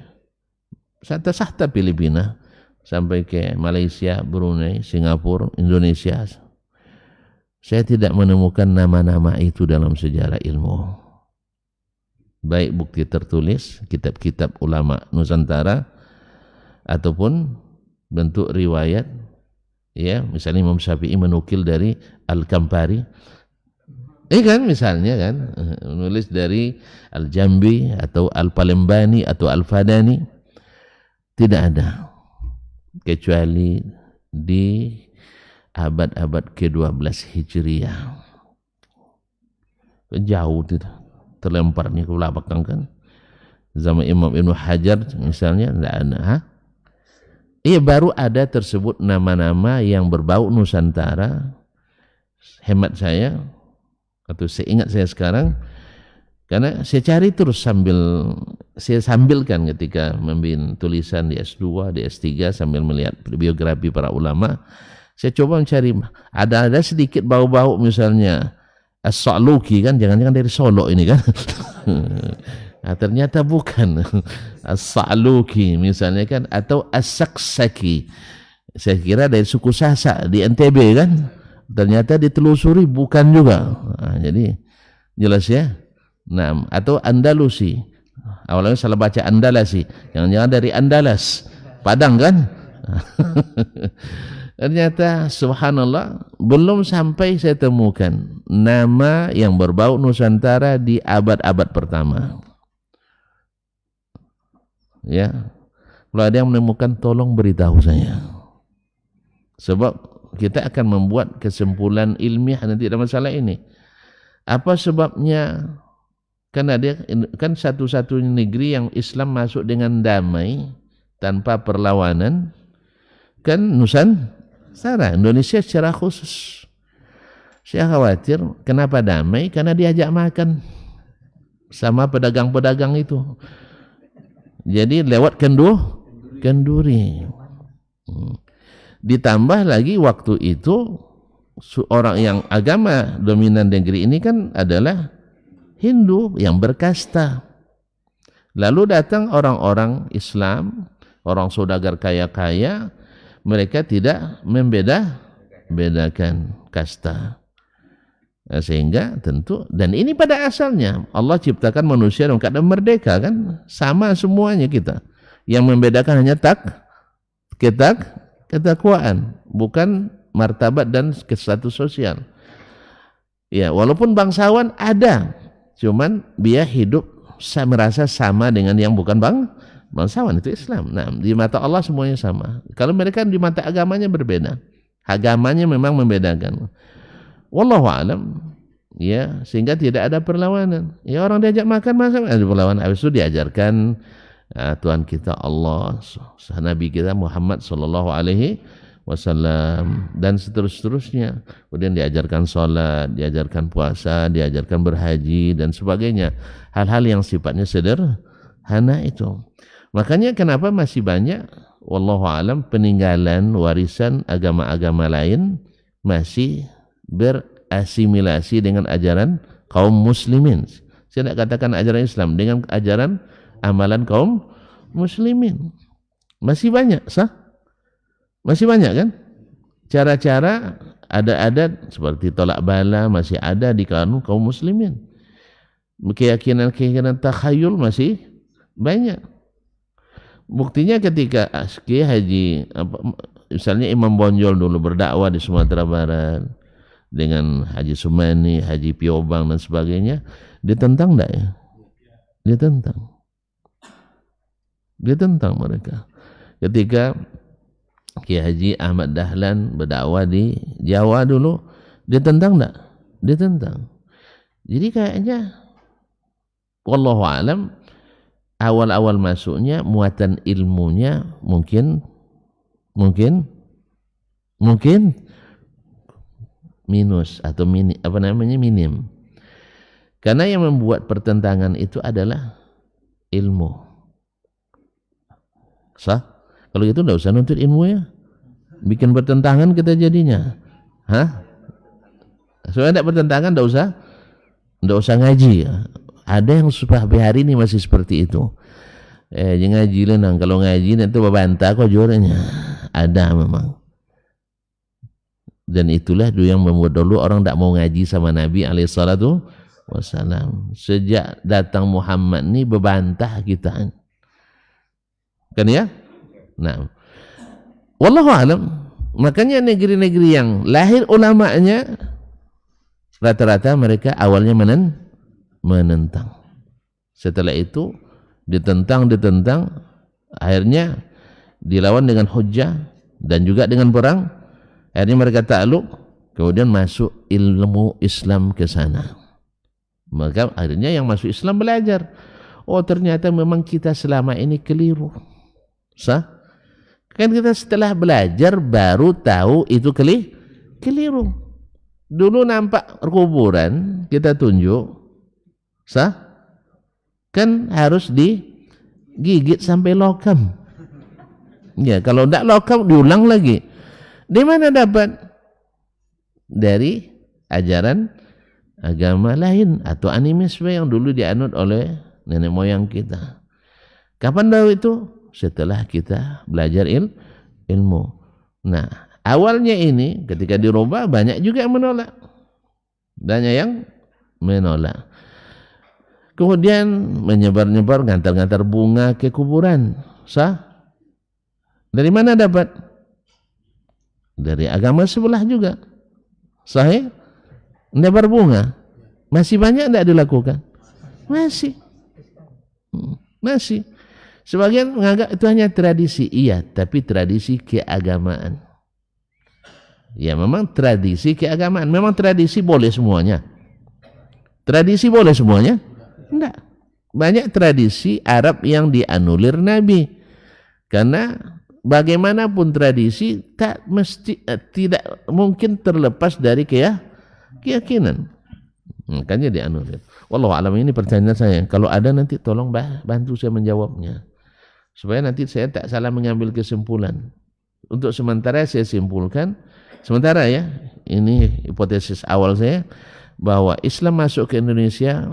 sahta Filipina, sampai ke Malaysia, Brunei, Singapura, Indonesia. Saya tidak menemukan nama-nama itu dalam sejarah ilmu. Baik bukti tertulis, kitab-kitab ulama Nusantara, ataupun bentuk riwayat. Ya, misalnya Imam Syafi'i menukil dari Al-Kampari. Kan misalnya kan, menulis dari Al-Jambi atau Al-Palembani atau Al-Fadani. Tidak ada, kecuali di abad-abad ke-12 Hijriah. Jauh tidak, terlemparnya ke belakang kan. Zaman Imam Ibnu Hajar misalnya tidak ada. Baru ada tersebut nama-nama yang berbau Nusantara. Hemat saya, atau seingat saya sekarang, karena saya cari terus saya sambilkan ketika membimbing tulisan di S2, di S3 sambil melihat biografi para ulama. Saya coba mencari, ada sedikit bau-bau misalnya As-Sa'luki kan, jangan-jangan dari Solo ini kan. Nah, ternyata bukan. As-Sa'luki misalnya kan, atau As-Saksaki. Saya kira dari suku Sasak di NTB kan. Ternyata ditelusuri bukan juga. Nah, jadi jelas ya. Nah, atau Andalusi. Awalnya salah baca Andalasi. Jangan-jangan dari Andalas, Padang kan? Ternyata subhanallah belum sampai saya temukan nama yang berbau Nusantara di abad-abad pertama. Ya, kalau ada yang menemukan tolong beritahu saya. Sebab kita akan membuat kesimpulan ilmiah nanti dalam masalah ini. Apa sebabnya? Karena dia kan satu-satunya negeri yang Islam masuk dengan damai tanpa perlawanan kan Nusantara, Indonesia secara khusus. Saya khawatir kenapa damai? Karena diajak makan sama pedagang-pedagang itu. Jadi lewat kenduri. Ditambah lagi waktu itu orang yang agama dominan negeri ini kan adalah Hindu yang berkasta. Lalu datang orang-orang Islam, orang saudagar kaya-kaya, mereka tidak membedakan kasta. Nah, sehingga tentu, dan ini pada asalnya Allah ciptakan manusia dalam keadaan merdeka kan, sama semuanya kita. Yang membedakan hanya ketakwaan, bukan martabat dan status sosial. Ya, walaupun bangsawan ada, cuman dia hidup merasa sama dengan yang bukan bangsawan, itu Islam. Nah, di mata Allah semuanya sama. Kalau mereka di mata agamanya berbeda. Agamanya memang membedakan. Wallahu alam. Ya, sehingga tidak ada perlawanan. Ya, orang diajak makan ada perlawanan. Habis itu diajarkan Tuhan kita Allah, Nabi kita Muhammad sallallahu alaihi wasallam dan seterusnya. Kemudian diajarkan sholat, diajarkan puasa, diajarkan berhaji dan sebagainya. Hal-hal yang sifatnya sederhana itu. Makanya kenapa masih banyak wallahu alam peninggalan warisan agama-agama lain masih berasimilasi dengan ajaran kaum muslimin. Saya tidak katakan ajaran Islam, dengan ajaran amalan kaum muslimin. Masih banyak, masih banyak kan? Cara-cara adat-adat seperti tolak bala masih ada di kalangan kaum muslimin. Keyakinan-keyakinan takhayul masih banyak. Buktinya ketika Kiai Haji misalnya Imam Bonjol dulu berdakwah di Sumatera Barat dengan Haji Sumani, Haji Piobang dan sebagainya, ditentang enggak ya? Ditentang mereka. Ketika Kiai Haji Ahmad Dahlan berdakwah di Jawa dulu, ditentang enggak? Ditentang. Jadi kayaknya wallahu alam awal-awal masuknya muatan ilmunya mungkin minus atau minim. Karena yang membuat pertentangan itu adalah ilmu. Kalau gitu enggak usah nuntut ilmu ya. Bikin pertentangan kita jadinya. Soalnya enggak pertentangan enggak usah ngaji ya. Ada yang sampai hari ini masih seperti itu. Jangan ngaji lah, kalau ngaji nanti babantah kok juaranya. Ada memang. Dan itulah yang membuat dulu orang tidak mau ngaji sama Nabi alaihissalatu wassalam. Sejak datang Muhammad ini bebantah kita. Kan ya? Nah, wallahu alam. Makanya negeri-negeri yang lahir ulamanya rata-rata mereka awalnya menentang. Setelah itu ditentang, akhirnya dilawan dengan hujjah dan juga dengan perang. Akhirnya mereka takluk, kemudian masuk ilmu Islam ke sana. Maka akhirnya yang masuk Islam belajar. Oh, ternyata memang kita selama ini keliru. Kan kita setelah belajar baru tahu itu keliru. Dulu nampak kuburan, kita tunjuk, kan harus digigit sampai lokam. Ya, kalau tidak lokam diulang lagi. Di mana dapat? Dari ajaran agama lain atau animisme yang dulu dianut oleh nenek moyang kita. Kapan tahu itu? Setelah kita belajar ilmu. Nah, awalnya ini ketika dirubah banyak juga yang menolak. Banyak yang menolak. Kemudian menyebar-nyebar ngantar-ngantar bunga ke kuburan. Dari mana dapat? dari agama sebelah juga. Sahih? Tidak berbunga. Masih banyak tidak dilakukan? Masih. Masih. Sebagian menganggap itu hanya tradisi. Iya, tapi tradisi keagamaan. Ya memang tradisi keagamaan. Memang tradisi boleh semuanya. Tradisi boleh semuanya? Tidak. Banyak tradisi Arab yang dianulir Nabi. Karena bagaimanapun tradisi tak mesti tidak mungkin terlepas dari keyakinan. Makanya dianulir. Wallahu a'lam, ini pertanyaan saya. Kalau ada nanti tolong bantu saya menjawabnya. Supaya nanti saya tak salah mengambil kesimpulan. Untuk sementara saya simpulkan, sementara ya, ini hipotesis awal saya, bahwa Islam masuk ke Indonesia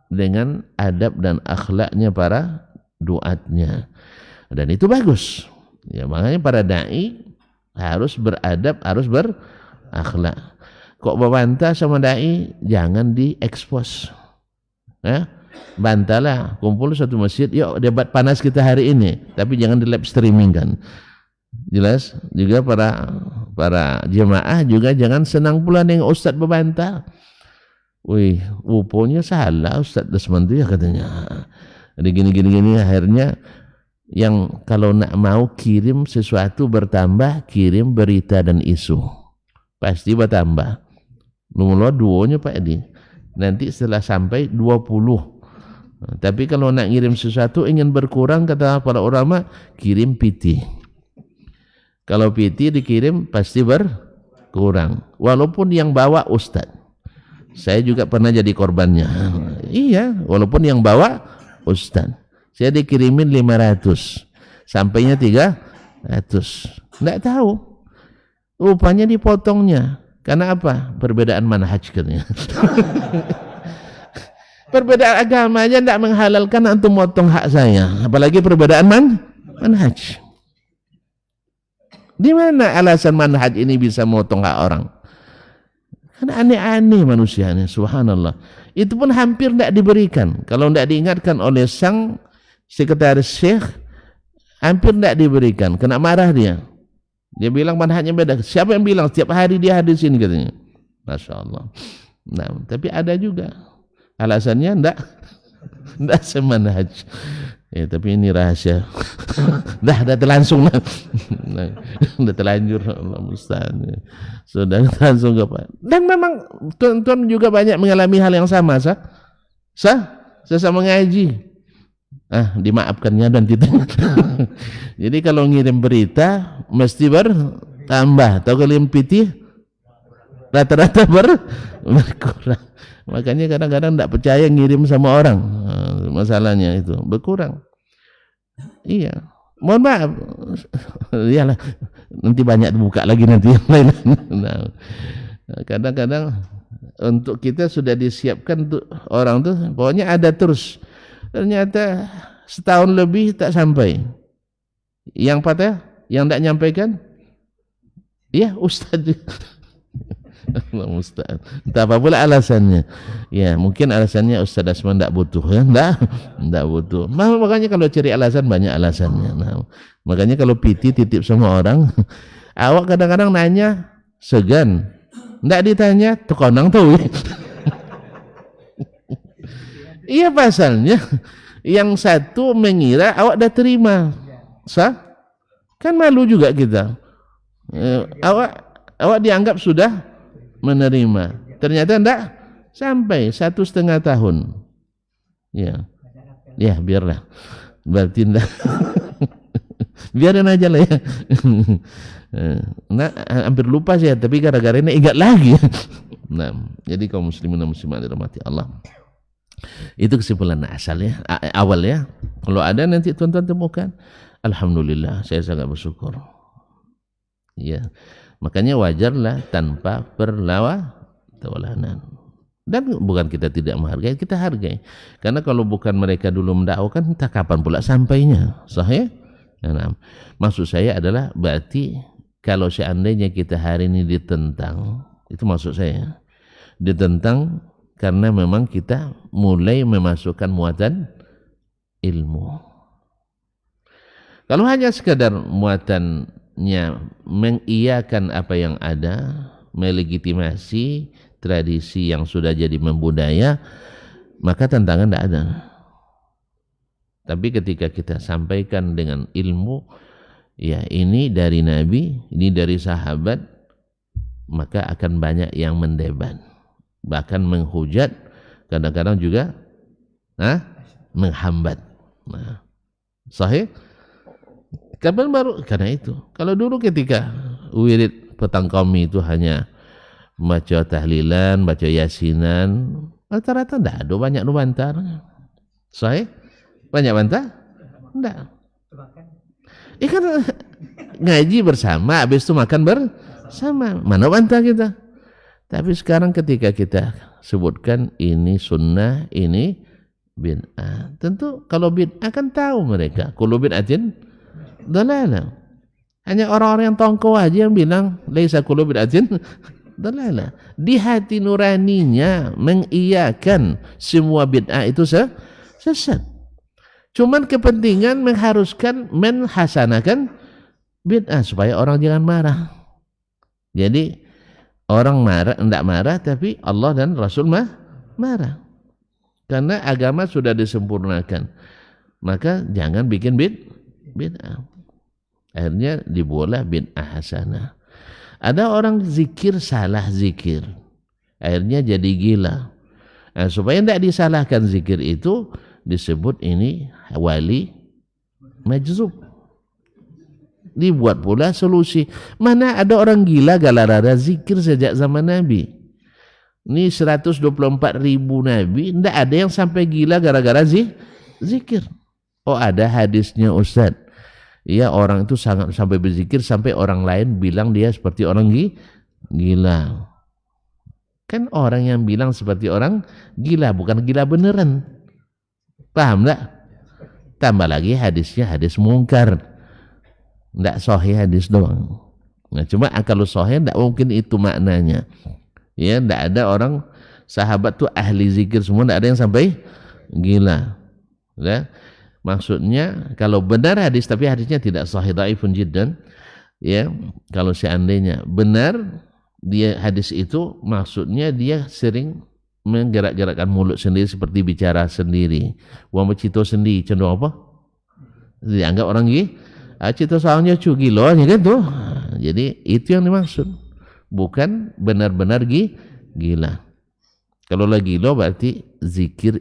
dengan adab dan akhlaknya para duatnya. Dan itu bagus. Ya, makanya para dai harus beradab, harus berakhlak. Kok berbantah sama dai, jangan diekspos. Ya, bantalah, kumpul satu masjid, yuk debat panas kita hari ini, tapi jangan di live streaming kan. Jelas juga para jemaah juga jangan senang pula dengan ustaz berbantah. Wih, rupanya salah Ustaz Desmond itu ya katanya. Jadi gini akhirnya yang kalau nak mau kirim sesuatu bertambah, kirim berita dan isu. Pasti bertambah. Nomor duonya Pak Edi. Nanti setelah sampai 20. Tapi kalau nak ngirim sesuatu ingin berkurang, kata para ulama, kirim PT. Kalau PT dikirim pasti berkurang. Walaupun yang bawa ustaz. Saya juga pernah jadi korbannya. Iya, walaupun yang bawa ustaz. Saya dikirimin 500. Sampainya 300. Enggak tahu. Rupanya dipotongnya. Karena apa? Perbedaan manhaj katanya. Perbedaan agama aja tidak menghalalkan antum motong hak saya, apalagi perbedaan manhaj. Di mana alasan manhaj ini bisa motong hak orang? Karena aneh-aneh manusia ini, subhanallah. Itu pun hampir tidak diberikan. Kalau tidak diingatkan oleh sang sekretaris syekh, hampir tidak diberikan. Kena marah dia. Dia bilang manhajnya beda. Siapa yang bilang? Setiap hari dia hadir sini katanya. Masya Allah. Nah, tapi ada juga alasannya enggak semanhaj. Ya, tapi ini rahasia. dah terlangsung lah. Dah terlanjur, Allah musta'an. Sudah langsung ke Pak. Dan memang tuan-tuan juga banyak mengalami hal yang sama, sesama ngaji. Dimaafkannya dan tidak. Jadi kalau ngirim berita mesti bertambah. Tahu kalau PT rata-rata berkurang. Makanya kadang-kadang tidak percaya ngirim sama orang. Masalahnya itu berkurang. Iya. Mohon maaf. Iyalah. Nanti banyak dibuka lagi nanti yang lain. Nah, kadang-kadang untuk kita sudah disiapkan tuh orang tuh pokoknya ada terus. Ternyata setahun lebih tak sampai. Yang patah, yang tak nyampaikan, ya Ustaz. Allah musta'an. Entah apa pula alasannya. Ya, mungkin alasannya Ustaz Asman tidak butuh ya. Tidak butuh. Makanya kalau cari alasan banyak alasannya. Nah, makanya kalau PT titip sama orang, awak kadang-kadang nanya segan. Tidak ditanya, tekonang tahu. Iya pasalnya. Yang satu mengira awak dah terima. Kan malu juga kita. Awak dianggap sudah menerima. Ternyata enggak sampai 1,5 tahun. Ya biarlah. Berarti enggak. Biarin aja lah ya. Nah, hampir lupa saya, tapi gara-gara ini ingat lagi. Nah, jadi kaum muslimin dan muslimat dirahmati Allah. Itu kesimpulan asal ya, awal ya. Kalau ada nanti tuan-tuan temukan, alhamdulillah, saya sangat bersyukur. Ya, makanya wajarlah tanpa perlawanan. Dan bukan kita tidak menghargai, kita hargai. Karena kalau bukan mereka dulu mendakwakan, entah kapan pula sampainya. Sahih? Nah, maksud saya adalah berarti kalau seandainya kita hari ini ditentang, itu maksud saya, ditentang karena memang kita mulai memasukkan muatan ilmu. Kalau hanya sekadar muatan mengiyakan apa yang ada, melegitimasi tradisi yang sudah jadi membudaya, maka tantangan tidak ada. Tapi ketika kita sampaikan dengan ilmu, ya ini dari Nabi, ini dari sahabat, maka akan banyak yang mendebat, bahkan menghujat, kadang-kadang juga menghambat. Nah, sahih? Kapan baru? Karena itu. Kalau dulu ketika wirid petang kami itu hanya baca tahlilan, baca yasinan, rata-rata tidak ada banyak nu bantar. Sahih? Banyak bantah? Tidak. Kan ngaji bersama, habis itu makan bersama. Mana bantah kita? Tapi sekarang ketika kita sebutkan ini sunnah, ini bid'ah. Tentu kalau bid'ah kan tahu mereka. Kullu bid'atin dalalah. Hanya orang-orang yang tongko aja yang bilang laisa kullu bid'atin dalalah. Di hati nuraninya mengiyakan semua bid'ah itu sesat. Cuman kepentingan mengharuskan menhasanakan bid'ah supaya orang jangan marah. Jadi orang marah, tidak marah, tapi Allah dan Rasul marah. Karena agama sudah disempurnakan. Maka jangan bikin bid'ah. Akhirnya dibuatlah bid'ah hasanah. Ada orang zikir salah zikir. Akhirnya jadi gila. Nah, supaya tidak disalahkan zikir itu, disebut ini wali majzub. Dibuat pula solusi. Mana ada orang gila galarara zikir sejak zaman Nabi. Ini 124.000 Nabi, tidak ada yang sampai gila gara-gara zikir. Oh, ada hadisnya Ustaz. Ya, orang itu sangat sampai berzikir sampai orang lain bilang dia seperti orang gila. Kan orang yang bilang seperti orang gila, bukan gila beneran. Paham tak? Tambah lagi hadisnya hadis mungkar, tidak sahih hadis doang. Nah, cuma kalau sahih tidak mungkin itu maknanya. Ya, tidak ada orang sahabat tuh ahli zikir semua, tidak ada yang sampai gila. Ya, maksudnya kalau benar hadis tapi hadisnya tidak sahih, dhaifun jiddan. Ya, kalau seandainya benar dia hadis itu, maksudnya dia sering menggerak-gerakkan mulut sendiri seperti bicara sendiri. Wong bercito sendiri cenderung apa? Dianggap orang cito soalnya gila kan tuh. Jadi itu yang dimaksud. Bukan benar-benar gila. Kalau lagi gila berarti zikir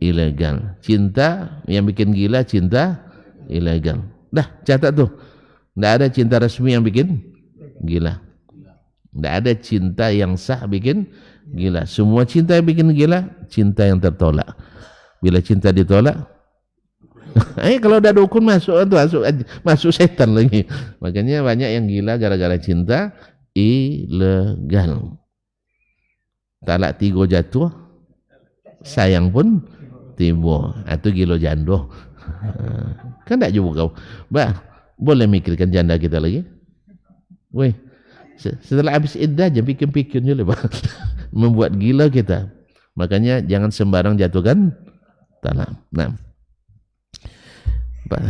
ilegal. Cinta yang bikin gila, cinta ilegal. Dah, catat tuh. Tidak ada cinta resmi yang bikin gila. Tidak ada cinta yang sah bikin gila. Semua cinta yang bikin gila, cinta yang tertolak. Bila cinta ditolak, kalau udah dukun masuk setan lagi. Makanya banyak yang gila gara-gara cinta ilegal. Talak 3 jatuh, sayang pun tiba. Itu gila jando. Kan tak juga kau. Boleh mikirkan janda kita lagi? Weh, setelah habis iddah aja pikir-pikir dulu. Membuat gila kita. Makanya jangan sembarang jatuhkan talak. Nah, Pak,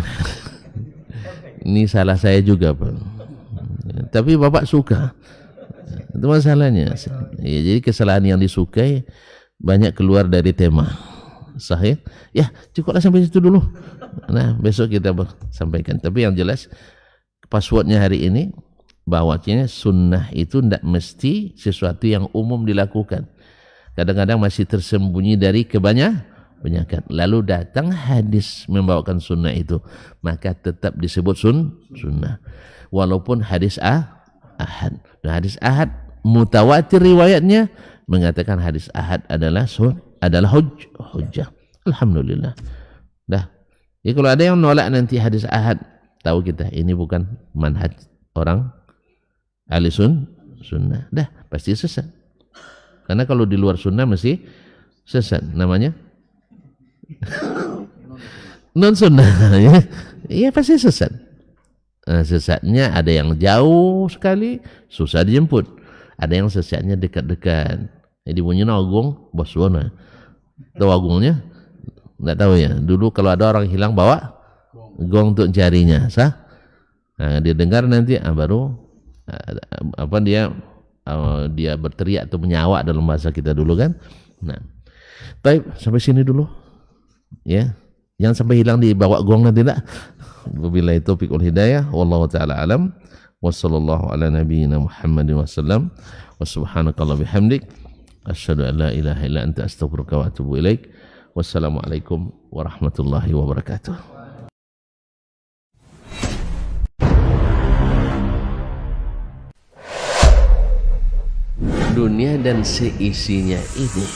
ini salah saya juga, Pak. Tapi Bapak suka. Itu masalahnya. Ya, jadi kesalahan yang disukai banyak keluar dari tema. Sahih? Ya, cukuplah sampai situ dulu. Nah, besok kita sampaikan. Tapi yang jelas passwordnya hari ini, bahwasanya sunnah itu tidak mesti sesuatu yang umum dilakukan. Kadang-kadang masih tersembunyi dari kebanyakan. Lalu datang hadis membawakan sunnah itu, maka tetap disebut sunnah. Walaupun hadis ahad. Dan hadis ahad mutawatir riwayatnya mengatakan hadis ahad adalah hujjah. Alhamdulillah. Dah. Ya, kalau ada yang nolak nanti hadis ahad, tahu kita ini bukan manhaj orang ahli sunnah. Dah, pasti sesat. Karena kalau di luar sunnah mesti sesat. Namanya non sunnah. Ya pasti sesat. Nah, sesatnya ada yang jauh sekali, susah dijemput. Ada yang sesatnya dekat-dekat. Jadi bunyi agung, bos wana. Tahu agungnya? Enggak tahu ya. Dulu kalau ada orang hilang bawa gong untuk carinya, sah? Nah, dia dengar nanti baru dia berteriak atau menyawa dalam bahasa kita dulu kan. Nah, baik, sampai sini dulu. Ya. Jangan sampai hilang dibawa gong nanti tak. Wabillahi taufiq wal hidayah, wallahu taala alam. Wassallallahu ala nabiyyina Muhammadin wasallam. Wa subhanakallah bihamdik asyhadu an la ilaha illa anta astaghfiruka wa atubu ilaik. Wassalamualaikum warahmatullahi wabarakatuh. Dunia dan seisinya ini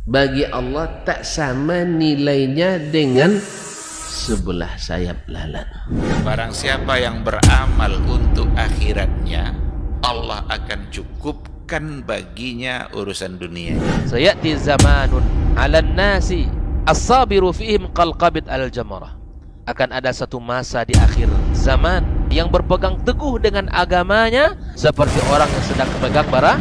bagi Allah tak sama nilainya dengan sebelah sayap lalat. Barang siapa yang beramal untuk akhiratnya, Allah akan cukupkan baginya urusan dunia. Sayati zamanun 'alan nasi as-sabiru fihim qalqabit al-jamarah. Akan ada satu masa di akhir zaman yang berpegang teguh dengan agamanya seperti orang yang sedang memegang bara